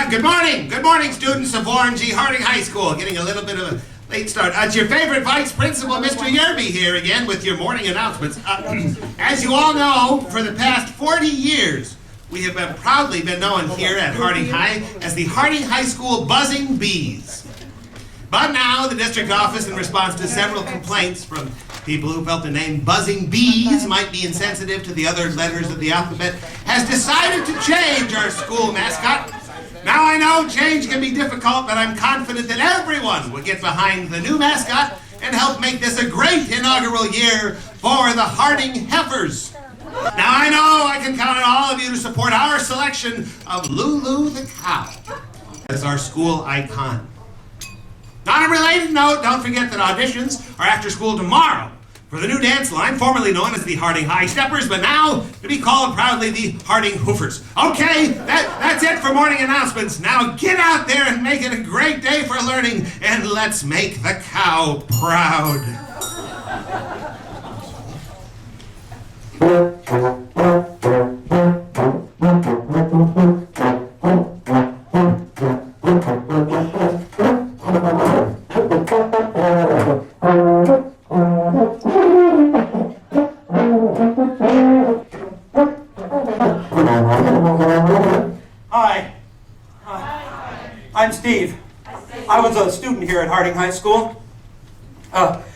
Good morning. Good morning, students of Warren G. Harding High School. Getting a little bit of a late start. It's your favorite Vice Principal, Mr. Yerby, here again with your morning announcements. As you all know, for the past 40 years, we have proudly been known here at Harding High as the Harding High School Buzzing Bees. But now, the district office, in response to several complaints from people who felt the name Buzzing Bees might be insensitive to the other letters of the alphabet, has decided to change our school mascot. Now I know change can be difficult, but I'm confident that everyone will get behind the new mascot and help make this a great inaugural year for the Harding Heifers. Now I know I can count on all of you to support our selection of Lulu the cow as our school icon. On a related note, don't forget that auditions are after school tomorrow for the new dance line, formerly known as the Harding High Steppers, but now to be called proudly the Harding Hoofers. Okay, that's it for morning announcements. Now get out there and make it a great day for learning, and let's make the cow proud. I'm Steve. I was a student here at Harding High School.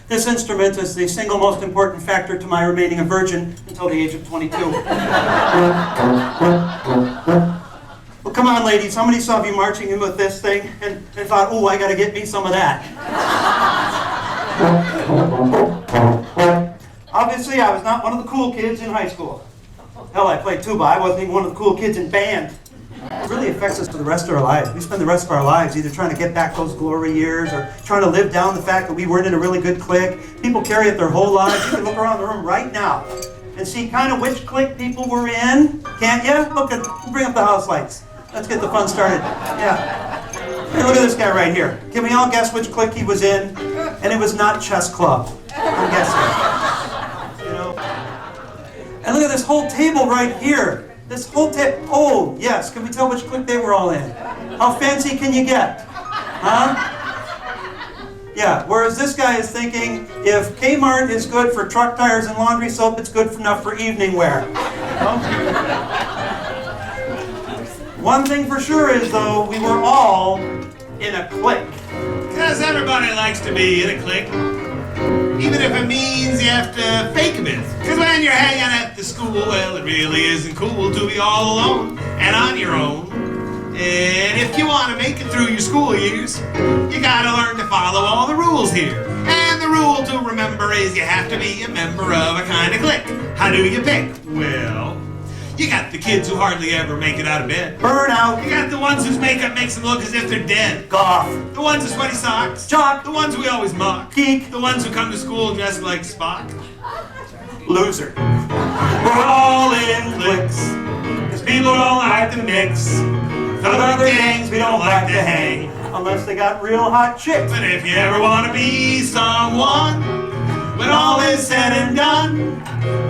This instrument is the single most important factor to my remaining a virgin until the age of 22. Well, come on, ladies. How many saw me marching in with this thing and thought, oh, I gotta get me some of that? Obviously, I was not one of the cool kids in high school. Hell, I played tuba. I wasn't even one of the cool kids in band. It really affects us for the rest of our lives. We spend the rest of our lives either trying to get back those glory years or trying to live down the fact that we weren't in a really good clique. People carry it their whole lives. You can look around the room right now and see kind of which clique people were in, can't you? Bring up the house lights. Let's get the fun started. Yeah. Hey, look at this guy right here. Can we all guess which clique he was in? And it was not chess club. I'm guessing. You know? And look at this whole table right here. This whole table. Oh, yes. Can we tell which clique they were all in? How fancy can you get? Huh? Yeah, whereas this guy is thinking, if Kmart is good for truck tires and laundry soap, it's good enough for evening wear. One thing for sure is, though, we were all in a clique. Because everybody likes to be in a clique. Even if it means you have to fake a bit. Because when you're hanging at the school, well, it really isn't cool to be all alone and on your own. And if you want to make it through your school years, you gotta learn to follow all the rules here. And the rule to remember is you have to be a member of a kind of clique. How do you pick? Well, you got the kids who hardly ever make it out of bed. Burnout. You got the ones whose makeup makes them look as if they're dead. Goth. The ones with sweaty socks. Jock. The ones we always mock. Geek. The ones who come to school dressed like Spock. Loser. We're all in cliques, cause people don't like to mix. With other gangs we don't like to hang. Unless they got real hot chicks. But if you ever want to be someone, when all is said and done,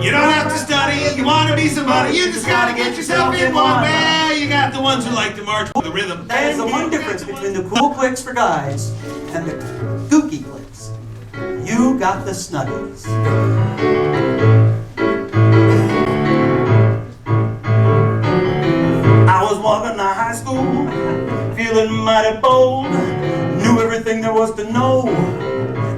you don't have to study, you want to be somebody, you just gotta get yourself in one. Well, you got the ones who like to march with the rhythm. That is the one difference between the cool cliques for guys and the kooky cliques. You got the snuggies. I was walking to high school, feeling mighty bold, knew everything there was to know.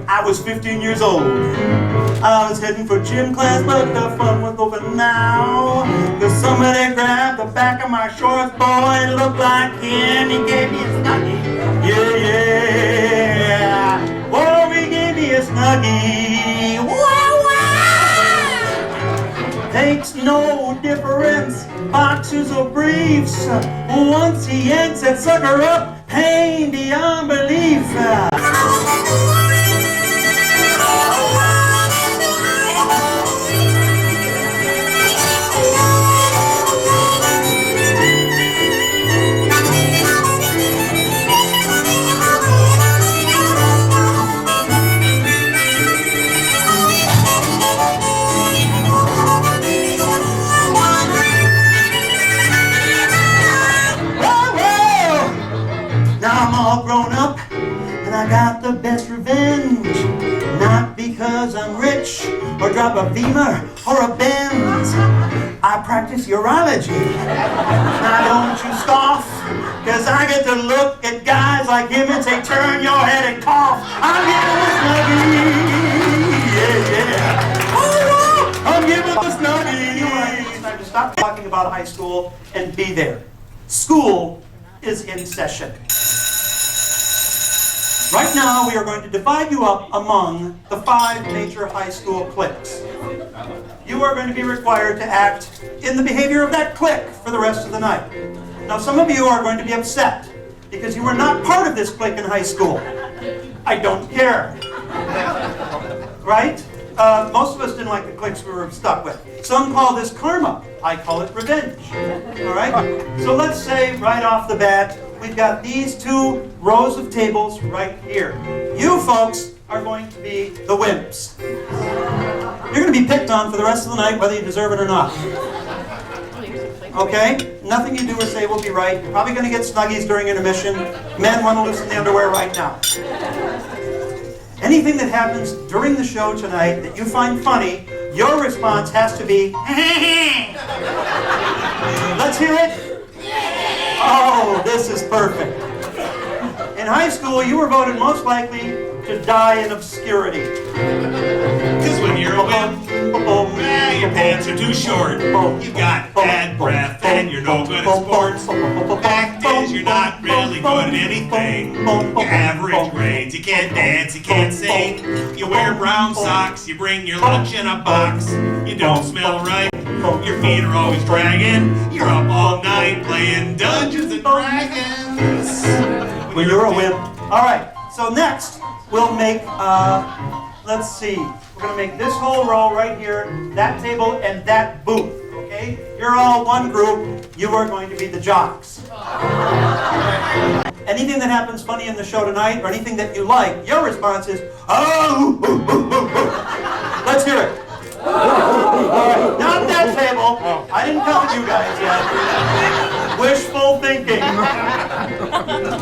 I was 15 years old. I was heading for gym class, but the fun was over now. Cause somebody grabbed the back of my shorts, boy, it looked like him. He gave me a snuggie. Yeah. Oh, he gave me a snuggie. Wow, wow. Makes no difference, boxers or briefs. Once he yanks that sucker up, pain beyond belief. all grown up, and I got the best revenge. Not because I'm rich, or drive a Beamer, or a Benz. I practice urology. Now don't you scoff, cause I get to look at guys like him and say, turn your head and cough. I'm giving a snuggie. Yeah. Oh, I'm giving a snuggie. It's time to stop talking about high school and be there. School is in session. Right now, we are going to divide you up among the 5 major high school cliques. You are going to be required to act in the behavior of that clique for the rest of the night. Now, some of you are going to be upset because you were not part of this clique in high school. I don't care. Right? Most of us didn't like the cliques we were stuck with. Some call this karma. I call it revenge. All right? So let's say right off the bat, we've got these 2 rows of tables right here. You folks are going to be the wimps. You're going to be picked on for the rest of the night, whether you deserve it or not. Okay? Nothing you do or say will be right. You're probably going to get snuggies during intermission. Men want to loosen the underwear right now. Anything that happens during the show tonight that you find funny, your response has to be, let's hear it. Oh, this is perfect. In high school, you were voted most likely to die in obscurity. Because when you're a wimp, your pants are too short. You've got bad breath and you're no good at sports. Fact is, you're not really good at anything. Your average grades, you can't dance, you can't sing. You wear brown socks, you bring your lunch in a box. You don't smell right, your feet are always dragging. You're up all night playing Dungeons and Dragons. When you're a wimp. All right, so next we'll make, let's see. We're going to make this whole row right here, that table, and that booth, okay? You're all one group. You are going to be the jocks. Anything that happens funny in the show tonight, or anything that you like, your response is, oh! Let's hear it. All right, not that table. I didn't count you guys yet. Wishful thinking.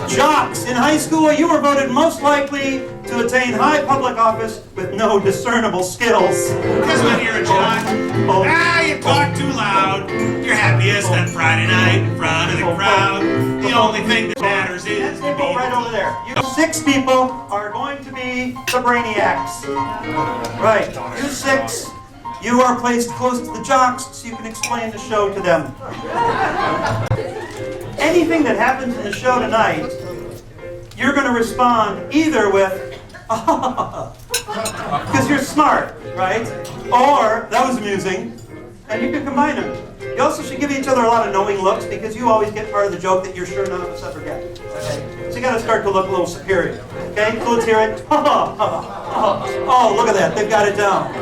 Jocks. In high school, you were voted most likely to attain high public office with no discernible skills. Because when you're a jock, you talk too loud. You're happiest on Friday night in front of the crowd. The only thing that matters is to be right over there. You 6 people are going to be the brainiacs. Right. You 6. You are placed close to the jocks so you can explain the show to them. Anything that happens in the show tonight, you're going to respond either with, because you're smart, right? Or, that was amusing, and you can combine them. You also should give each other a lot of knowing looks because you always get part of the joke that you're sure none of us ever get. Okay? So you got to start to look a little superior. Okay, so let's hear it. Oh, look at that, they've got it down.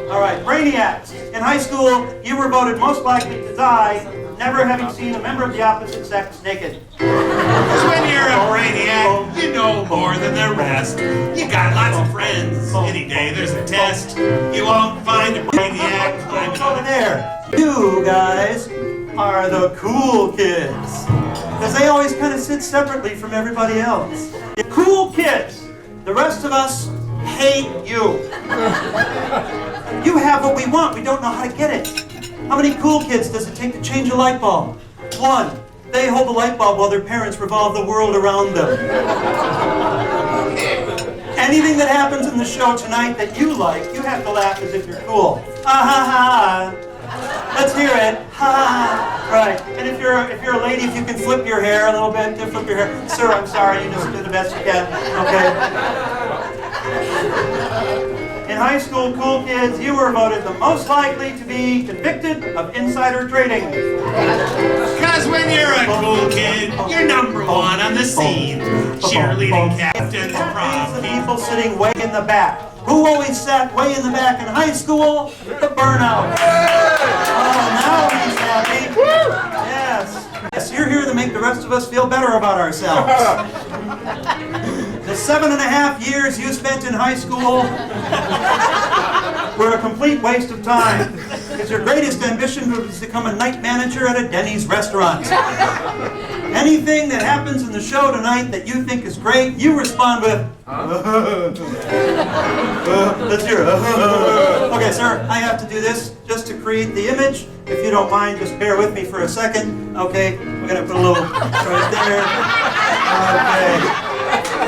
All right, brainiacs. In high school, you were voted most likely to die, never having seen a member of the opposite sex naked. Because when you're a brainiac, you know more than the rest. You got lots of friends. Any day there's a test. You won't find a brainiac climbing Over there. You guys are the cool kids. Because they always kind of sit separately from everybody else. The cool kids. The rest of us hate you. You have what we want. We don't know how to get it. How many cool kids does it take to change a light bulb? 1. They hold the light bulb while their parents revolve the world around them. Anything that happens in the show tonight that you like, you have to laugh as if you're cool. Ha ha ha. Let's hear it. Ha. Right. And if you're a lady, if you can flip your hair a little bit, flip your hair. Sir, I'm sorry. You just do the best you can. Okay. In high school, cool kids, you were voted the most likely to be convicted of insider trading. Because when you're a cool kid, you're number 1 on the scene. Cheerleading captain, the prom The king. people sitting way in the back. Who always sat way in the back in high school? The burnout. Oh, now he's happy. Yes. Yes, you're here to make the rest of us feel better about ourselves. The 7.5 years you spent in high school were a complete waste of time. is your greatest ambition to become a night manager at a Denny's restaurant. Anything that happens in the show tonight that you think is great, you respond with, let's hear it. Okay, sir, I have to do this just to create the image. If you don't mind, just bear with me for a second. Okay, we're gonna put a little right there. Okay,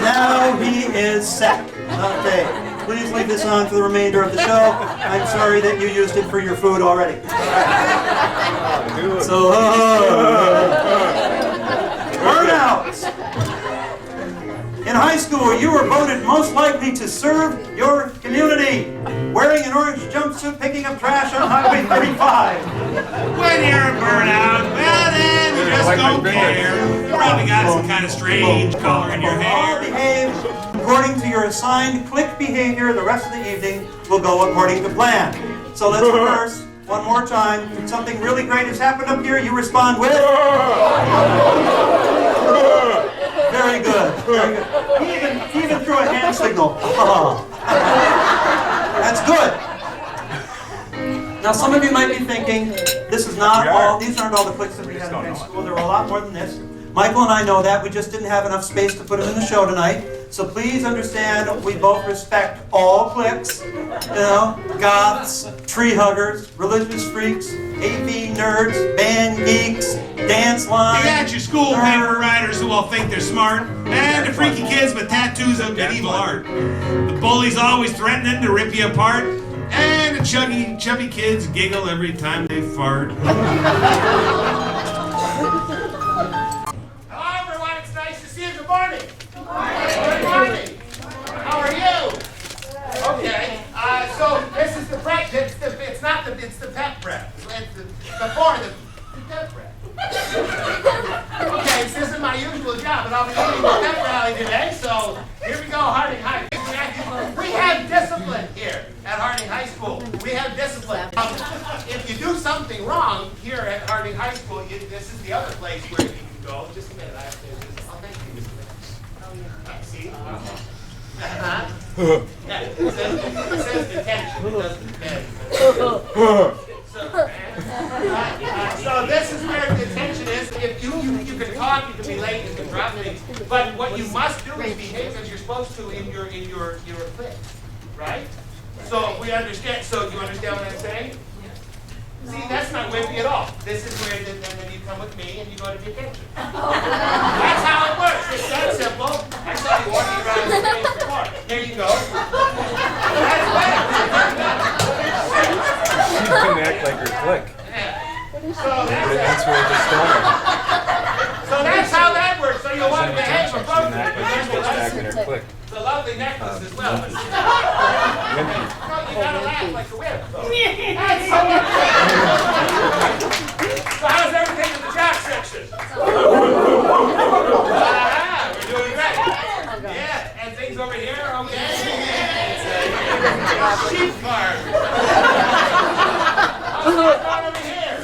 now he is set. Okay, please leave this on for the remainder of the show. I'm sorry that you used it for your food already. So, burnouts. In high school, you were voted most likely to serve your community, wearing an orange jumpsuit, picking up trash on Highway 35. When you're a burnout, well then you just don't care. You probably got some kind of strange color in your All hair. behave according to your assigned click behavior. The rest of the evening will go according to plan. So let's rehearse one more time. If something really great has happened up here, you respond with... Very good. Very good. He even threw a hand signal. That's good. Now some of you might be thinking, these aren't all the clicks that we had in high school. There were a lot more than this. Michael and I know that. We just didn't have enough space to put them in the show tonight. So please understand, we both respect all cliques. You know, goths, tree huggers, religious freaks, AV nerds, band geeks, dance lines. You got your school paper writers who all think they're smart, and the freaky kids with tattoos of medieval art. The bullies always threatening to rip you apart, and the chubby kids giggle every time they fart. Hello everyone, it's nice to see you. Good morning. Good morning. How are you? Okay. So this is the breath. It's the pep breath. It's before the pep breath. Okay, this isn't my usual job, but I'll be leading the pep rally today. So here we go, Harding High. We have discipline here at Harding High School. We have discipline. If you do something wrong here at Harding High School, this is the other place where you can go. Just a minute, I have to. Oh, thank you. See? Yeah, it says detention. It doesn't bend. So this is where detention is. If you can talk, you can be late, you can drop things. But what you must do is behave as you're supposed to in your clique, right? So we understand. So you understand what I'm saying? See, that's not wimpy at all. This is where, and then you come with me and you go to detention. That's how it works. It's that simple. I saw you walking around the stage before. There you go. That's better. You can act like your clique. So that's where it started. So that's how that works. So you want to behave You can appropriately. act like you're supposed to act in your clique. It's a lovely necklace as well. Wimpy. You gotta laugh like a whip. That's so much fun. So how's everything in the job section? We're doing great. Yeah, and things over here are okay. Sheep farm. How's it going over here?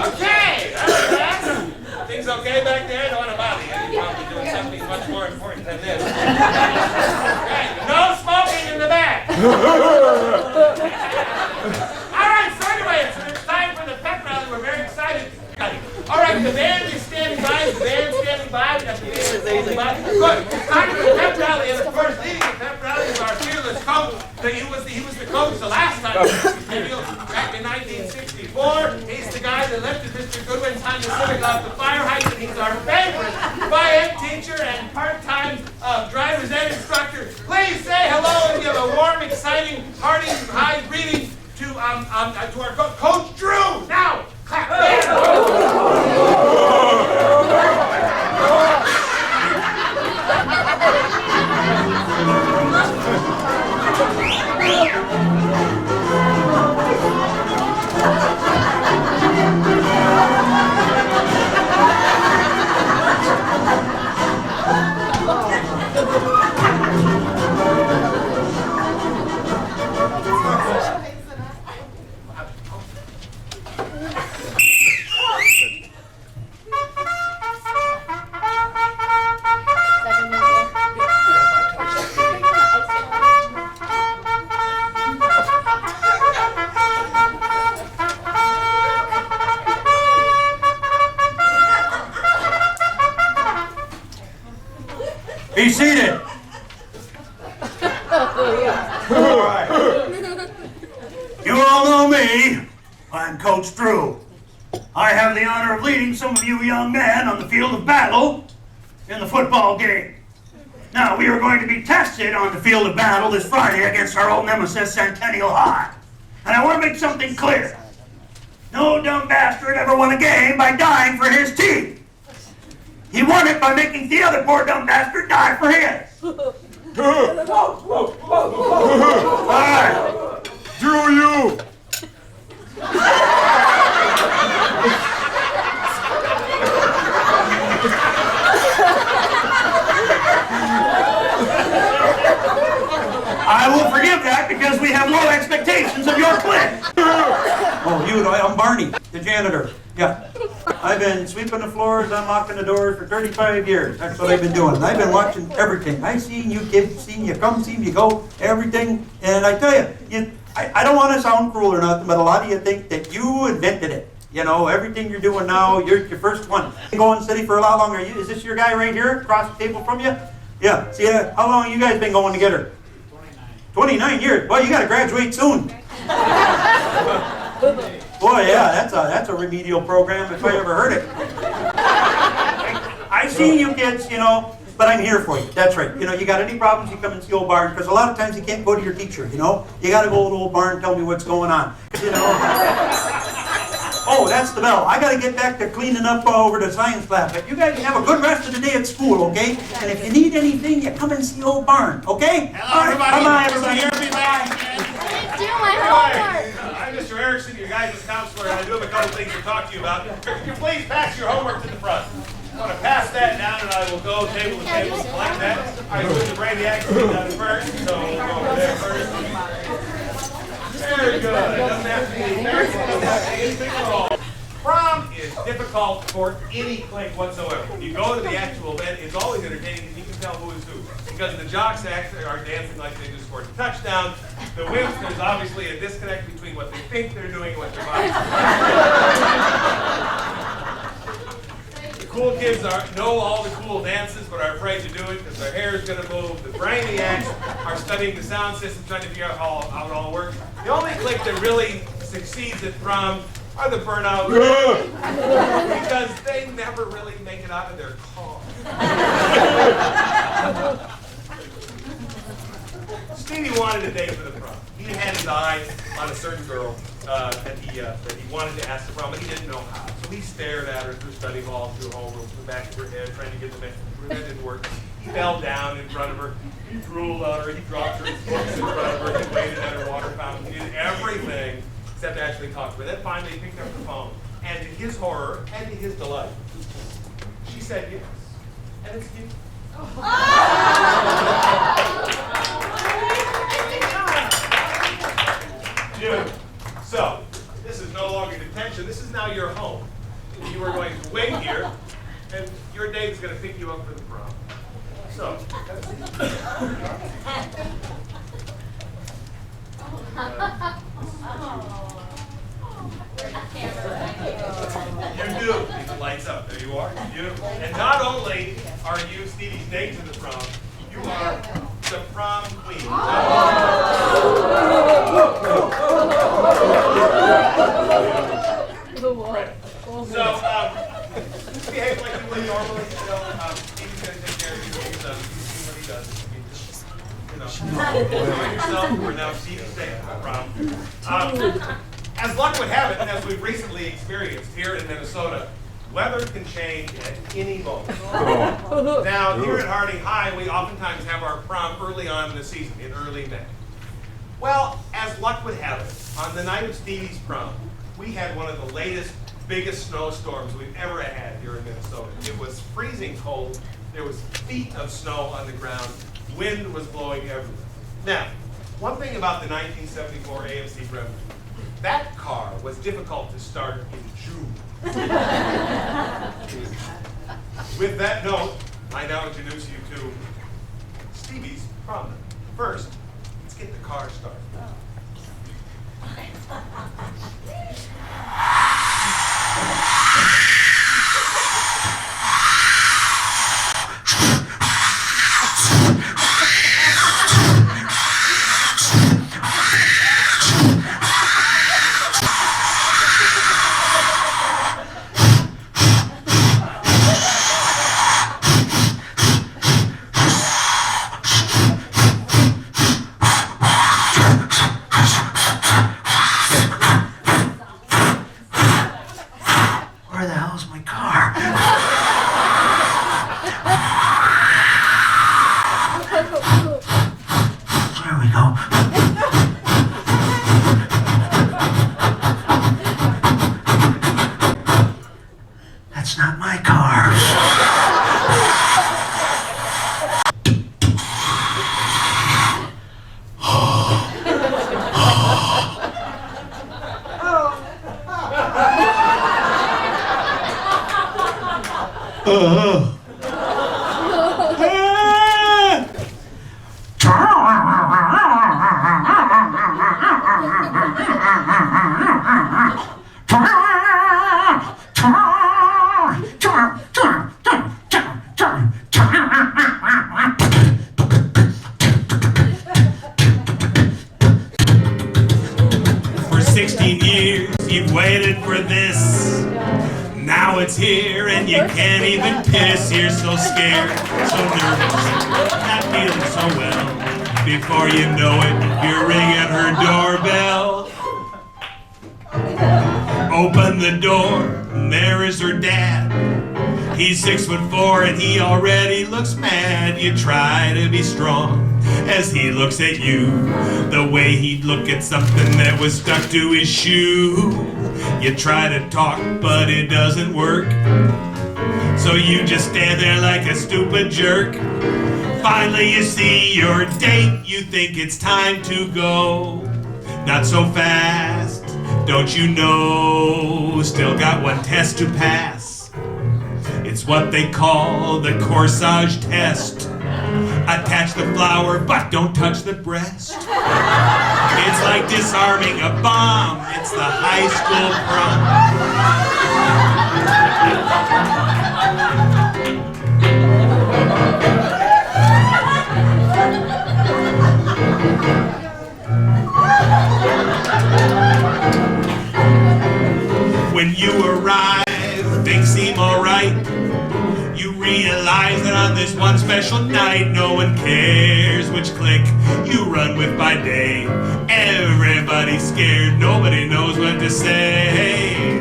Okay, that's that. Things okay back there? Don't want to bother you. You're probably doing something much more important than this. Okay, no smoking in the back. All right, so anyway, it's time for the pep rally. We're very excited. All right, the band is standing by. The band's standing by. We got the band standing by. Good. It's time for the pep rally, and of course, leading the pep rally is our fearless coach. He was the coach the last time back in 1964. He's the guy that lifted Mr. Goodwin's Honda Civic off the fire hydrant. He's our favorite Phi-Ed teacher and part-time driver's ed instructor. Please say hello and give a warm, exciting, Harding High greeting to our Coach Drew. Now, clap. Be seated. All right. You all know me. I'm Coach Drew. I have the honor of leading some of you young men on the field of battle in the football game. Now, we are going to be tested on the field of battle this Friday against our old nemesis, Centennial High. And I want to make something clear. No dumb bastard ever won a game by dying for his team. He won it by making the other poor dumb bastard die for his. All right. Drew, you! I will forgive that because we have low expectations of your Clix. Oh, I'm Barney, the janitor. Yeah. I've been sweeping the floors, unlocking the doors for 35 years. That's what I've been doing. I've been watching everything. I've seen you kids, seen you come, seen you go, everything. And I tell you, I don't want to sound cruel or nothing, but a lot of you think that you invented it. You know, everything you're doing now, you're your first one. Been going city for a lot longer. Is this your guy right here, across the table from you? Yeah. See, how long you guys been going together? 29 years. Well, you got to graduate soon. Boy, yeah, that's a remedial program if I ever heard it. I've seen you kids, you know, but I'm here for you. That's right. You know, you got any problems, you come and see old Barn, because a lot of times you can't go to your teacher, you know. You got to go to old Barn and tell me what's going on. You know. Oh, that's the bell. I got to get back to cleaning up over the science lab. But you guys have a good rest of the day at school, okay? And if you need anything, you come and see old Barn, okay? Hello, everybody. Bye-bye, everybody. Do my homework. I'm Mr. Erickson, your guidance counselor, and I do have a couple things to talk to you about. Could you please pass your homework to the front? I'm going to pass that down, and I will go table to table and collect that. I put the brainiac down first, so we'll go over there first. Very good. It doesn't have to be anything at all. Prom is difficult for any Clix whatsoever. When you go to the actual event, it's always entertaining because you can tell who is who. Because the jocks actually are dancing like they just scored a touchdown. The wimps, there's obviously a disconnect between what they think they're doing and what they're buying. The cool kids know all the cool dances but are afraid to do it because their hair is going to move. The brainiacs are studying the sound system, trying to figure out how it all works. The only Clix that really succeeds at prom are the burnout because they never really make it out of their car. Stevie wanted a date for the prom. He had his eye on a certain girl that he wanted to ask the prom, but he didn't know how. So he stared at her through study hall, through homeroom, through the back of her head, trying to get the message through. That didn't work. He fell down in front of her. He drooled on her. He dropped her books in front of her. He waited at her water fountain. He did everything except actually talk to her. Then finally he picked up the phone. And to his horror and to his delight, she said yes. And it's you. Dude, so this is no longer detention. This is now your home. You are going to wait here, and your date's going to pick you up for the prom. So, you do. It lights up. There you are. You. And not only are you Stevie's date to the prom, you are the prom queen. Right. So, behave like you would normally. Stevie's going to take care of you. He's what he does. Enjoy yourself. We're now Stevie's date to the prom. As luck would have it, and as we've recently experienced here in Minnesota, weather can change at any moment. Now, here at Harding High, we oftentimes have our prom early on in the season, in early May. Well, as luck would have it, on the night of Stevie's prom, we had one of the latest, biggest snowstorms we've ever had here in Minnesota. It was freezing cold. There was feet of snow on the ground. Wind was blowing everywhere. Now, one thing about the 1974 AMC Bremen, that car was difficult to start in June. With that note, I now introduce you to Stevie's prom. First, let's get the car started. Where the hell is my car? There we go. That's not my car. For 16 years, you've waited for this. Now it's here and you can't even piss. You're so scared, so nervous, not feeling so well. Before you know it, you're ringing her doorbell. Open the door, and there is her dad. He's 6'4" and he already looks mad. You try to be strong as he looks at you, the way he'd look at something that was stuck to his shoe. You try to talk, but it doesn't work. So you just stand there like a stupid jerk. Finally you see your date, you think it's time to go. Not so fast, don't you know? Still got one test to pass. It's what they call the corsage test. Attach the flower, but don't touch the breast. It's like disarming a bomb. It's the high school prom. When you arrive, things seem alright. You realize that on this one special night, no one cares which clique you run with by day. Everybody's scared, nobody knows what to say.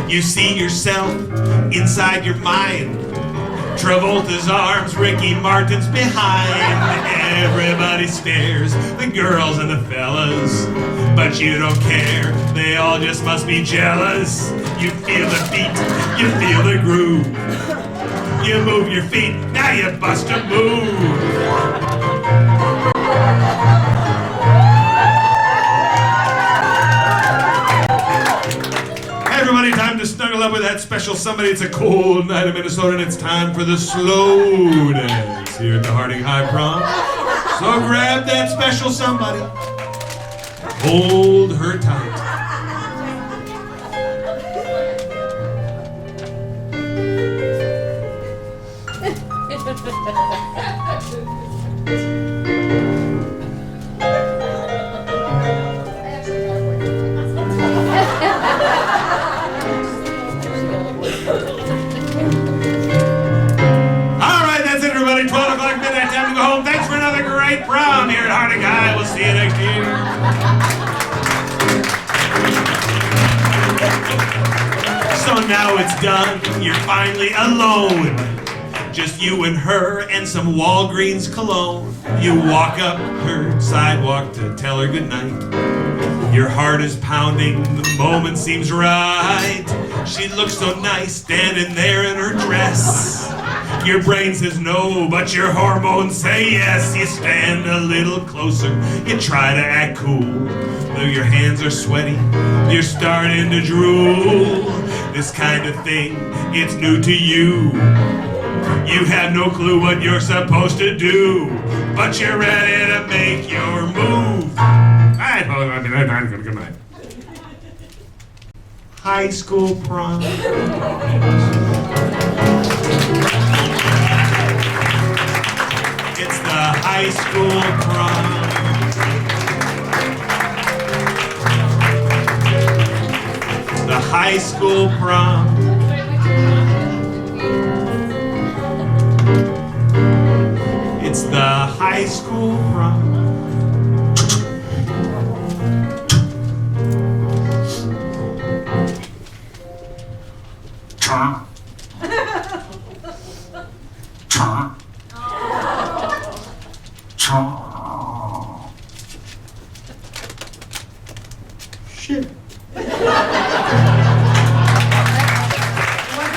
You see yourself inside your mind. Travolta's arms, Ricky Martin's behind. Everybody stares, the girls and the fellas, but you don't care, they all just must be jealous. You feel the beat, you feel the groove. You move your feet, now you bust a move. Everybody, time to snuggle up with that special somebody. It's a cold night in Minnesota and it's time for the slow dance here at the Harding High Prom. So grab that special somebody, hold her tight. Prom here at Harding High. We'll see you next year. So now it's done. You're finally alone. Just you and her and some Walgreens cologne. You walk up her sidewalk to tell her goodnight. Your heart is pounding. The moment seems right. She looks so nice standing there in her dress. Your brain says no, but your hormones say yes. You stand a little closer, you try to act cool. Though your hands are sweaty, you're starting to drool. This kind of thing, it's new to you. You have no clue what you're supposed to do, but you're ready to make your move. Alright, good night. High school prom. It's the high school prom. The high school prom. It's the high school prom. shit. Wasn't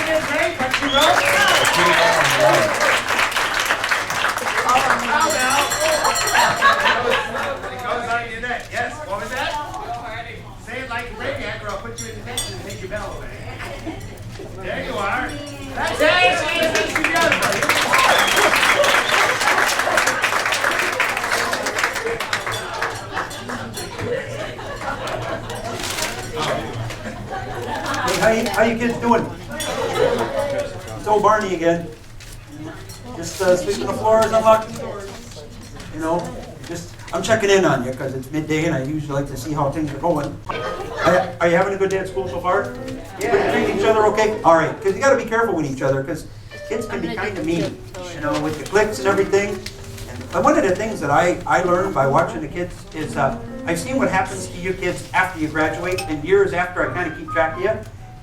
it great what she wrote? Oh, no. It goes on your neck. Yes, what was that? Say it like a brainiac or I'll put you in detention and take your bell away. There you are. That's it. Let's do the other one. Hey, how you kids doing? It's old Barney again. Just sweeping the floors, unlocking doors. You know, I'm checking in on you because it's midday and I usually like to see how things are going. Are you having a good day at school so far? Yeah. Treating each other okay? All right, because you got to be careful with each other because kids can be kind of mean, you know, with the Clix and everything. And one of the things that I learned by watching the kids is I've seen what happens to you kids after you graduate and years after I kind of keep track of you.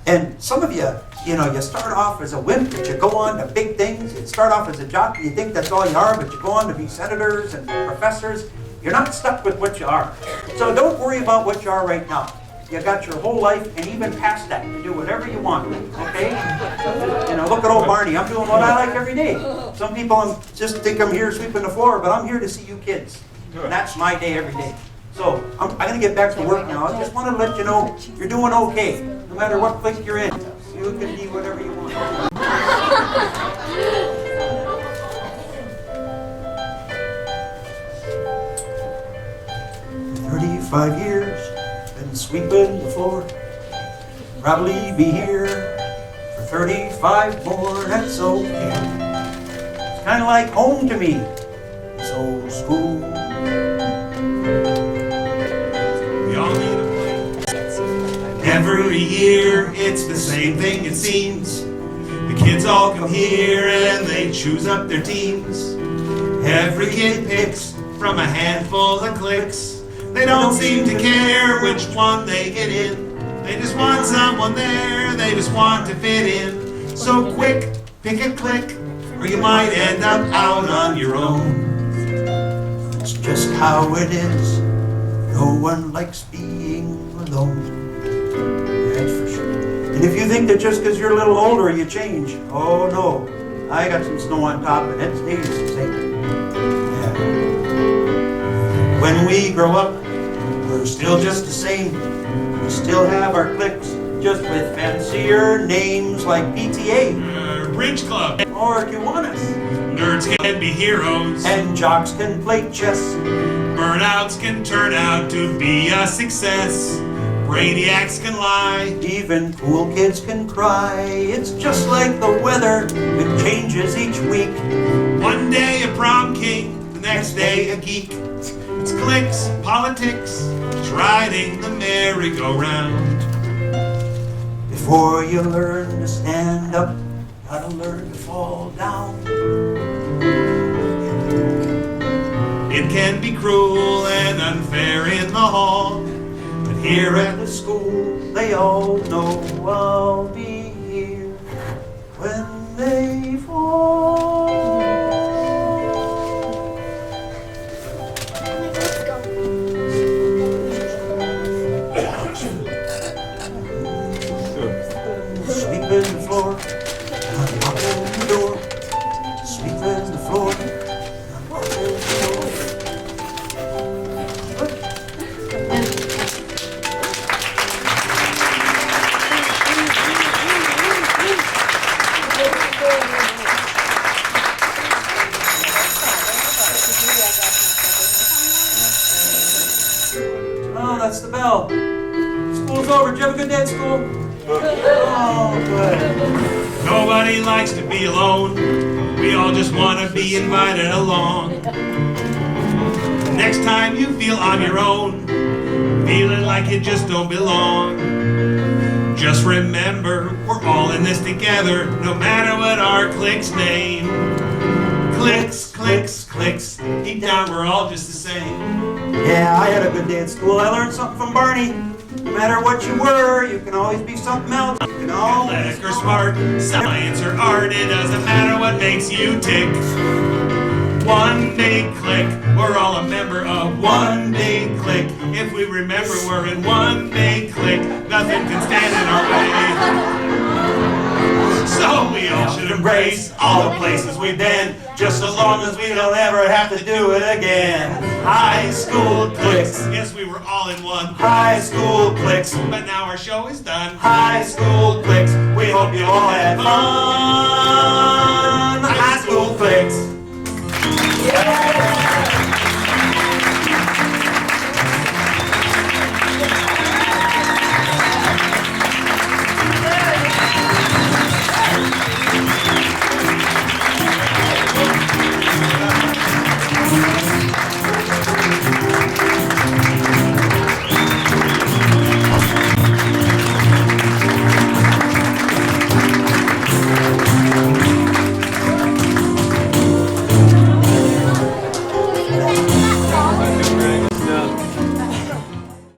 And some of you, you know, you start off as a wimp, but you go on to big things. You start off as a jock and you think that's all you are, but you go on to be senators and professors. You're not stuck with what you are. So don't worry about what you are right now. You got your whole life and even past that to do whatever you want, okay? You know, look at old Barney. I'm doing what I like every day. Some people just think I'm here sweeping the floor, but I'm here to see you kids. And that's my day every day. So I'm going to get back to work now. I just want to let you know you're doing okay, no matter what clique you're in. You can be whatever you want. 35 years, been sweeping the floor. Probably be here for 35 more, that's okay. It's kind of like home to me, this old school. We all need a place. Every year, it's the same thing it seems. The kids all come here and they choose up their teams. Every kid picks from a handful of cliques. They don't seem to care which one they get in. They just want someone there, they just want to fit in. So quick, pick a clique, or you might end up out on your own. It's just how it is. No one likes being alone. That's for sure. And if you think that just because you're a little older you change, oh no. I got some snow on top and it stays the same. Yeah. When we grow up, we're still just the same. We still have our cliques, just with fancier names like PTA. Bridge Club. Or Kiwanis. Nerds can be heroes. And jocks can play chess. Burnouts can turn out to be a success. Brainiacs can lie. Even cool kids can cry. It's just like the weather, it changes each week. One day a prom king, the next day a geek. It's cliques, politics, it's riding the merry-go-round. Before you learn to stand up, gotta learn to fall down. It can be cruel and unfair in the hall, but here at the School, they all know I'll be here when they fall. Sweeping the floor, I'm mopping the door. Sweeping the floor, I'm mopping the door. Oh, that's the bell. School's over. Did you have a good day at school? Oh, good. nobody likes to be alone. We all just want to be invited along. Next time you feel on your own, feeling like you just don't belong, just remember we're all in this together, no matter what our clique's name. Clix, clix, clix, deep down we're all just the same. Yeah, I had a good day at school. I learned something from Barney. No matter what you were, you can always be something else. You can always Athletic or smart, science or art, it doesn't matter what makes you tick. one big clique. We're all a member of one big clique. If we remember we're in one big clique, nothing can stand in our way. So we all should embrace all the places we've been, just so long as we don't ever have to do it again. High school cliques. Yes, we were all in one. High school cliques. But now our show is done. High school cliques. We hope you all had fun. High school cliques. Yeah.